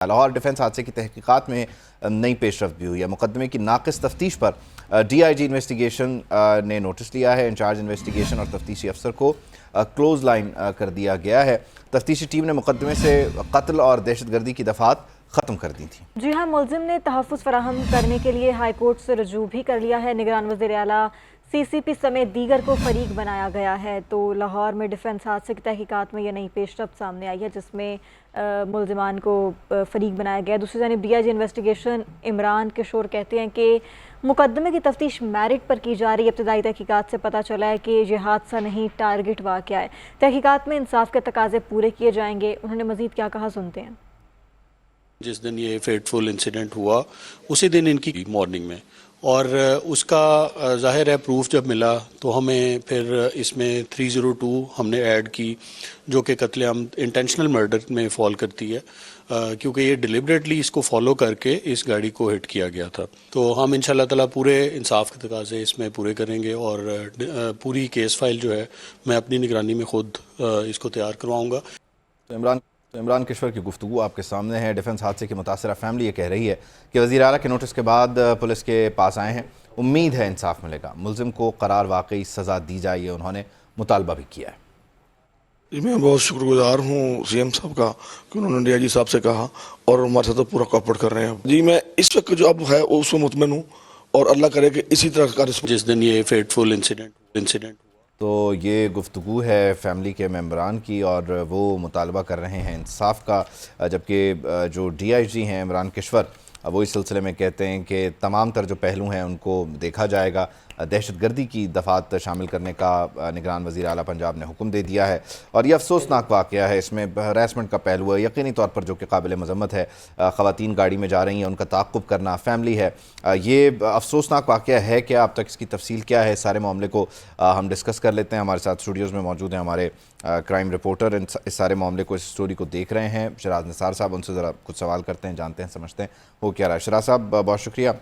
Lahore defence हादसे की तहकीकात में नई पेशरफ भी हुई है। मुकदमे की नाकिस तफ्तीश पर DIG इन्वेस्टिगेशन ने नोटिस लिया है। इंचार्ज इन्वेस्टिगेशन और तफ्तीशी अफसर को क्लोज लाइन कर दिया गया है। तफ्तीशी टीम ने मुकदमे से कत्ल और दहशतगर्दी की दफात ख़त्म कर दी थी। जी हाँ, मुलजिम ने तहफ़्फ़ुज़ फराहम करने के लिए हाई कोर्ट से रजू भी कर लिया है। निगरान वज़ीर आला CCP समेत दीगर को फरीक बनाया गया है। तो लाहौर में डिफेंस हादसे की तहकीकात में यह नई पेशरफ सामने आई है, जिसमें मुलजिमान को फरीक बनाया गया। दूसरी जानिब DIG इन्वेस्टिगेशन इमरान किशोर कहते हैं कि मुकदमे की तफ्तीश मेरिट पर की जा रही है। इब्तदाई तहकीकात से पता चला है कि यह हादसा नहीं, टारगेट वाक़या है। तहकीकात में इंसाफ के तकाजे पूरे किए जाएंगे। उन्होंने मज़ीद क्या कहा, सुनते हैं। जिस दिन ये फेटफुल इंसिडेंट हुआ उसी दिन इनकी मॉर्निंग में, और उसका जाहिर है प्रूफ जब मिला तो हमें फिर इसमें 302 हमने ऐड की, जो कि कत्लेआम इंटेंशनल मर्डर में फॉल करती है, क्योंकि ये डिलिबरेटली इसको फॉलो करके इस गाड़ी को हिट किया गया था। तो हम इंशाल्लाह ताला पूरे इंसाफ के तकाजे इसमें पूरे करेंगे और पूरी केस फाइल जो है मैं अपनी निगरानी में खुद इसको तैयार करवाऊँगा। तो इमरान किशोर की गुफ्तगू आपके सामने है। डिफेंस हादसे की मुतासरा फैमिली ये कह रही है कि वज़ीर आला के नोटिस के बाद पुलिस के पास आए हैं, उम्मीद है इंसाफ मिलेगा, मुलजिम को करार वाकई सज़ा दी जाए, ये उन्होंने मुतालबा भी किया है। जी, मैं बहुत शुक्रगुजार हूँ CM साहब का कि उन्होंने DIG साहब से कहा और हमारे साथ तो पूरा कोऑपरेट कर रहे हैं। जी, मैं इस वक्त जो अब है उसको मुतमईन हूँ और अल्लाह करे कि इसी तरह का जिस दिन ये फेटफुल इंसिडेंट तो ये गुफ्तगू है फैमिली के मेंबरान की और वो मुतालबा कर रहे हैं इंसाफ का, जबकि जो DIG हैं इमरान किशोर वो इस सिलसिले में कहते हैं कि तमाम तर जो पहलू हैं उनको देखा जाएगा। दहशतगर्दी की दफात शामिल करने का निगरान वज़ीर आला पंजाब ने हुक्म दे दिया है और यह अफसोसनाक वाक़या है। इसमें हरासमेंट का पहलू है यकीनी तौर पर, जो कि काबिल मज़म्मत है। ख़वातीन गाड़ी में जा रही हैं, उनका ताक़ुब करना, फैमिली है, ये अफसोसनाक वाक़या है। क्या अब तक इसकी तफसील क्या है, इस सारे मामले को हम डिस्कस कर लेते हैं। हमारे साथ स्टूडियोज़ में मौजूद हैं हमारे क्राइम रिपोर्टर, इस सारे मामले को, इस स्टोरी को देख रहे हैं, शराज निसार साहब। उनसे ज़रा कुछ सवाल करते हैं, जानते हैं, समझते हैं हो क्या रहा है। शराज साहब, बहुत शुक्रिया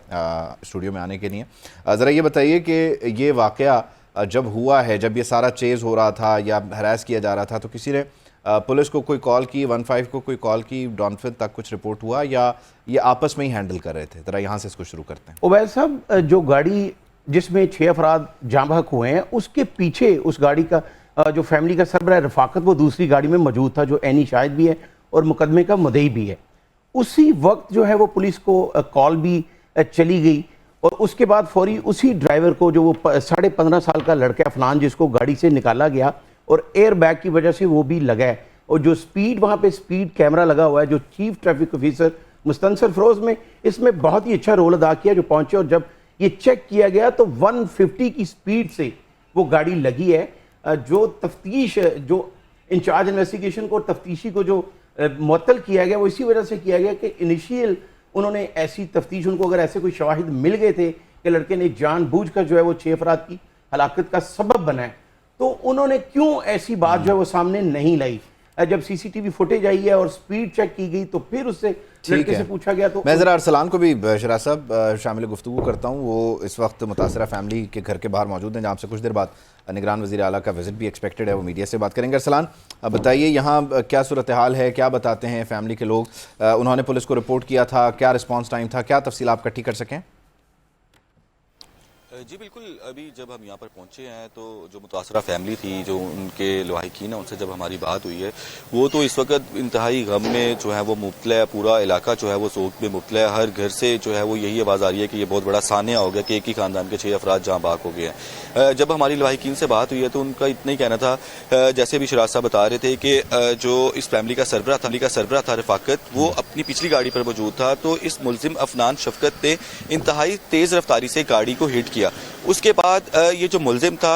स्टूडियो में आने के लिए। ज़रा ये बताइए कि ये वाक़या जब हुआ है, जब ये सारा चेज़ हो रहा था या हरास किया जा रहा था, तो किसी ने पुलिस को कोई कॉल की, 15 को कोई कॉल की, डॉनफिल तक कुछ रिपोर्ट हुआ, या ये आपस में ही हैंडल कर रहे थे? ज़रा यहाँ से इसको शुरू करते हैं। उबैद साहब, जो गाड़ी जिसमें 6 अफराद जाँ बहक हुए हैं, उसके पीछे उस गाड़ी का जो फैमिली का सरबराह रफाकत वो दूसरी गाड़ी में मौजूद था, जो ऐनी शाहिद भी है और मुकदमे का मुद्दई भी है। उसी वक्त जो है वो पुलिस को कॉल भी चली गई और उसके बाद फौरी उसी ड्राइवर को, जो वो 15.5 साल का लड़का अफनान, जिसको गाड़ी से निकाला गया और एयर बैग की वजह से वो भी लगा है, और जो स्पीड वहाँ पे स्पीड कैमरा लगा हुआ है, जो chief traffic officer Mustansar furrows में इसमें बहुत ही अच्छा रोल अदा किया, जो पहुँचे और जब ये चेक किया गया तो 150 की स्पीड से वो गाड़ी लगी है। जो तफ्तीश, जो इंचार्ज इन्वेस्टिगेशन को, तफ्तीशी को जो मुअत्तल किया गया, वो इसी वजह से किया गया कि इनिशियल उन्होंने ऐसी तफ्तीश, उनको अगर ऐसे कोई शवाहिद मिल गए थे कि लड़के ने जानबूझकर जो है वो 6 अफराद की हलाकत का सबब बनाए, तो उन्होंने क्यों ऐसी बात जो है वो सामने नहीं लाई। जब CCTV फुटेज आई है और स्पीड चेक की गई तो फिर उससे लड़के से पूछा गया। तो मैं ज़रा अरसलान को भी शराज साहब शामिल गुफ्तगू करता हूँ। वो इस वक्त मुतासरा फैमिली के घर के बाहर मौजूद हैं, जहाँ से कुछ देर बाद निगरान वज़ीर आला का विजिट भी एक्सपेक्टेड है। वो मीडिया से बात करेंगे। अरसलान, बताइए यहाँ क्या सूरत हाल है, क्या बताते हैं फैमिली के लोग? उन्होंने पुलिस को रिपोर्ट किया था, क्या रिस्पॉन्स टाइम था, क्या तफसील आप इकट्ठी कर सकें? जी बिल्कुल, अभी जब हम यहाँ पर पहुँचे हैं तो जो मुतासरा फैमिली थी, जो उनके लवाहिकीन है, उनसे जब हमारी बात हुई है, वो तो इस वक्त इंतहाई गम में जो है वो मुब्तला है। पूरा इलाका जो है वो सोग में मुब्तला है। हर घर से जो है वो यही आवाज़ आ रही है कि ये बहुत बड़ा सानिया हो गया कि एक ही खानदान के 6 अफराद जहाँ बाग हो गए हैं। जब हमारी लवाहिकीन से बात हुई है तो उनका इतना ही कहना था, जैसे भी शराज साहब बता रहे थे, कि जो इस फैमिली का सरबराह था रफाकत, वो अपनी पिछली गाड़ी पर मौजूद था। तो इस मुलजिम अफनान शफकत ने इंतहाई तेज़ रफ्तारी से गाड़ी को हिट किया। उसके बाद ये जो मुलजिम था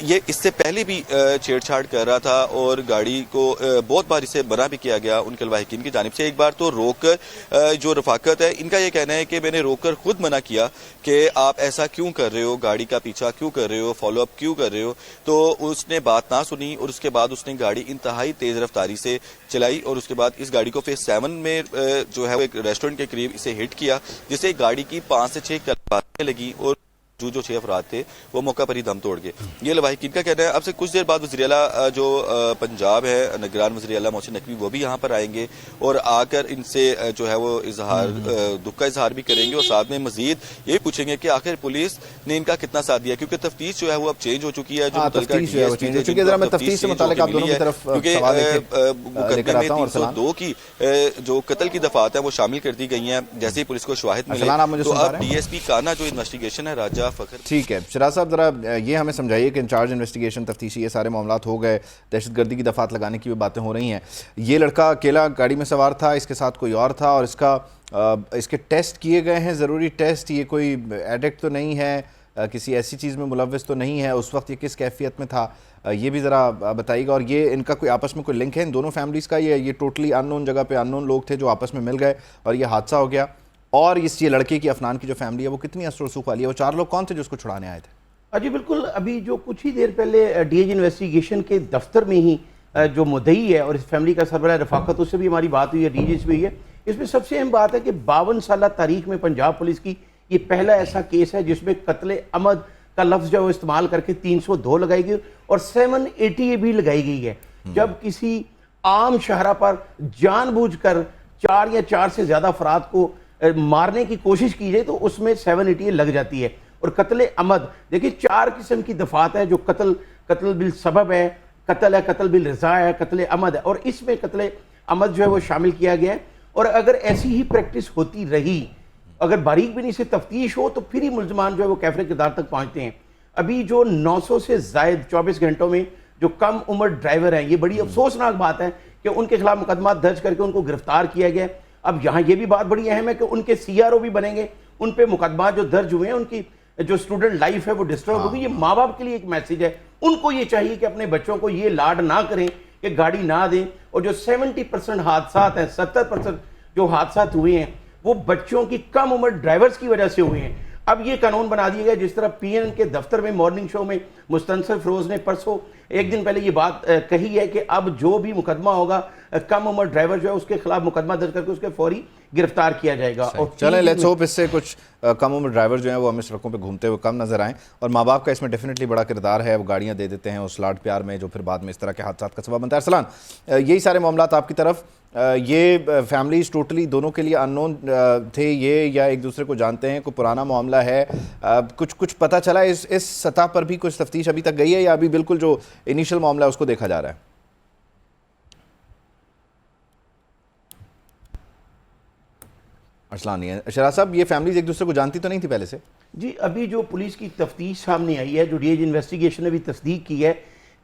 ये इससे पहले भी छेड़छाड़ कर रहा था और गाड़ी को बहुत बार इसे मना भी किया गया उनके लवाहिकीन की जानिब से। एक बार तो रोककर जो रफाकत है, इनका ये कहना है कि मैंने रोककर खुद मना किया कि आप ऐसा क्यों कर रहे हो, गाड़ी का पीछा क्यों कर रहे हो, फॉलोअप क्यों कर रहे हो। तो उसने बात ना सुनी और उसके बाद उसने गाड़ी इंतहाई तेज रफ्तारी से चलाई और उसके बाद इस गाड़ी को फेज 7 में जो है वो एक रेस्टोरेंट के करीब इसे हिट किया, जिससे गाड़ी की 5 से 6 कलमातें लगी और जो 6 अफराद थे वो मौका पर ही दम तोड़ गए। ये लवाहिकीन का कहना है। अब से कुछ देर बाद वज़ीर आला जो पंजाब है, निगरान वज़ीर आला मोहसिन नकवी, वो भी यहाँ पर आएंगे और आकर इनसे जो है वो इजहार दुख का इजहार भी करेंगे और साथ में मजीद ये पूछेंगे कि आखिर पुलिस ने इनका कितना साथ दिया, क्योंकि तफ्तीश जो है वो अब चेंज हो चुकी है। जो तफ्तीश से मुताल्लिक आप दोनों की तरफ सवाल लेकर आता हूं। और 302 की जो कत्ल की दफात है वो शामिल कर दी गई हैं। जैसे ही पुलिस को शवाहिद मिले तो अब डीएसपी काना जो इन्वेस्टिगेशन है राजा फखर। ठीक है शराज साहब, जरा ये हमें समझाइए कि इंचार्ज इन्वेस्टिगेशन तफ्तीशी ये सारे मामलात हो गए, दहशतगर्दी की दफात लगाने की भी बातें हो रही हैं, ये लड़का अकेला गाड़ी में सवार था, इसके साथ कोई और था, और इसके टेस्ट किए गए हैं, ज़रूरी टेस्ट, ये कोई एडिक्ट तो नहीं है, किसी ऐसी चीज़ में मुलव्वस तो नहीं है, उस वक्त ये किस कैफियत में था, ये भी ज़रा बताइएगा। और ये इनका कोई आपस में कोई लिंक है इन दोनों फैमिलीज़ का, ये टोटली अननोन जगह पे अननोन लोग थे जो आपस में मिल गए और ये हादसा हो गया? और ये लड़के की, अफनान की जो फैमिली है वो कितनी असर रसूख वाली है? वो 4 लोग कौन थे जो उसको छुड़ाने आए थे? जी बिल्कुल, अभी जो कुछ ही देर पहले डीएजी इन्वेस्टिगेशन के दफ्तर में ही जो मुद्दई है और इस फैमिली का सरबराह रफाकत, उससे भी हमारी बात हुई है, डीजी से भी हुई है। इसमें सबसे अहम बात है कि 52 साल तारीख में पंजाब पुलिस की ये पहला ऐसा केस है जिसमें कत्ले अमद का लफ्ज़ जो इस्तेमाल करके 302 लगाई गई और 780 भी लगाई गई है। जब किसी आम शहरा पर जानबूझकर 4 या 4 से ज़्यादा अफराद को मारने की कोशिश की जाए तो उसमें 780 लग जाती है। और कत्ले अमद, देखिए 4 किस्म की दफात है, जो कत्ल बिल सबब है, कत्ल है, कत्ल बिल रजा है, कत्ले अमद है, और इसमें कत्ले अमद जो है वो शामिल किया गया है। और अगर ऐसी ही प्रैक्टिस होती रही, अगर बारीक बिनी से तफ्तीश हो, तो फिर ही मुल्जमान जो है वो कैफरे किरदार तक पहुंचते हैं। अभी जो 900 से जायद 24 घंटों में जो कम उम्र ड्राइवर हैं, ये बड़ी अफसोसनाक बात है कि उनके खिलाफ मुकदमा दर्ज करके उनको गिरफ्तार किया गया। अब यहाँ ये भी बात बड़ी अहम है कि उनके सीआरओ भी बनेंगे, उन पे मुकदमा जो दर्ज हुए हैं, उनकी जो स्टूडेंट लाइफ है वो डिस्टर्ब होगी। ये माँ बाप के लिए एक मैसेज है, उनको ये चाहिए कि अपने बच्चों को ये लाड ना करें कि गाड़ी ना दें। और जो 70% हादसा हैं, 70% जो हादसा हुए हैं वो बच्चों की कम उम्र ड्राइवर्स की वजह से हुए हैं। अब ये कानून बना दिया गया, जिस तरह पीएन के दफ्तर में मॉर्निंग शो में मुस्तनसर फिरोज ने परसों एक दिन पहले ये बात कही है कि अब जो भी मुकदमा होगा कम उम्र ड्राइवर जो है उसके खिलाफ मुकदमा दर्ज करके उसके फौरी गिरफ्तार किया जाएगा। और चलें, लेट्स होप इससे कुछ कम उम्र ड्राइवर जो हैं वो हमें सड़कों पे घूमते हुए कम नजर आएं। और माँ बाप का इसमें डेफिनेटली बड़ा किरदार है, वो गाड़ियाँ दे देते हैं उस लाड प्यार में जो फिर बाद में इस तरह के हादसा का सबब बनता है। अरसलान, यही सारे मामलात आपकी तरफ, ये फैमिलीज टोटली दोनों के लिए अननोन थे ये, या एक दूसरे को जानते हैं, कोई पुराना मामला है, कुछ पता चला इस सतह पर भी कुछ तफ्तीश अभी तक गई है, या अभी बिल्कुल जो इनिशियल मामला है उसको देखा जा रहा है? अरसलान नहीं है। शराज साहब, ये फैमिलीज एक दूसरे को जानती तो नहीं थी पहले से? जी, अभी जो पुलिस की तफ्तीश सामने आई है, जो डीएजी इन्वेस्टिगेशन ने भी तस्दीक की है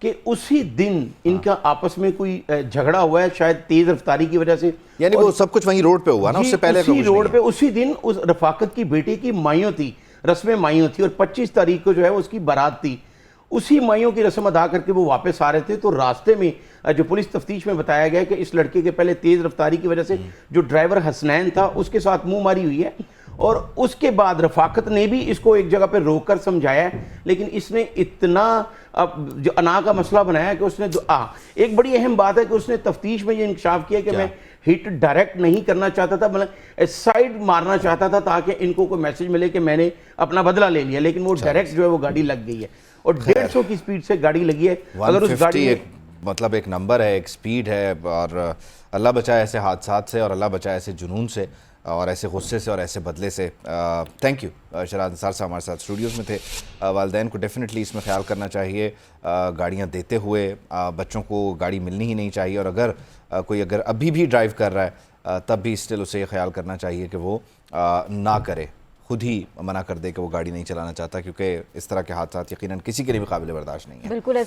कि उसी दिन इनका आपस में कोई झगड़ा हुआ है, शायद तेज रफ्तारी की वजह से। यानी वो सब कुछ वहीं रोड पे हुआ ना, उससे पहले उसी रोड पे उसी दिन उस रफाकत की बेटी की माइयों थी, रस्में माइयों थी, और 25 तारीख को जो है उसकी बारात थी। उसी माइयों की रस्म अदा करके वो वापस आ रहे थे, तो रास्ते में जो पुलिस तफ्तीश में बताया गया कि इस लड़के के पहले तेज रफ्तारी की वजह से जो ड्राइवर हसनैन था उसके साथ मुंह मारी हुई है, और उसके बाद रफाकत ने भी इसको एक जगह पे रोककर समझाया है, लेकिन इसने इतना जो अना का मसला बनाया कि उसने एक बड़ी अहम बात है कि उसने तफ्तीश में ये इंकशाफ किया कि मैं हिट डायरेक्ट नहीं करना चाहता था, मतलब साइड मारना चाहता था ताकि इनको कोई मैसेज मिले कि मैंने अपना बदला ले लिया, लेकिन वो डायरेक्ट जो है वो गाड़ी लग गई है और 150 की स्पीड से गाड़ी लगी है। अगर उस गाड़ी में मतलब एक नंबर है, एक स्पीड है, और अल्लाह बचाए ऐसे हादसात से, और अल्लाह बचाए ऐसे जुनून से, और ऐसे गुस्से से, और ऐसे बदले से। Thank you. शराज अंसार साहब हमारे साथ स्टूडियोज़ में थे। वालिदैन को डेफिनेटली इसमें ख्याल करना चाहिए, गाड़ियाँ देते हुए बच्चों को गाड़ी मिलनी ही नहीं चाहिए, और अगर कोई अभी भी ड्राइव कर रहा है तब भी स्टिल उसे ये ख्याल करना चाहिए कि वो ना करे, खुद ही मना कर दे कि वो गाड़ी नहीं चलाना चाहता, क्योंकि इस तरह के हादसा यकीनन किसी के लिए भी काबिल बर्दाश्त नहीं है। बिल्कुल।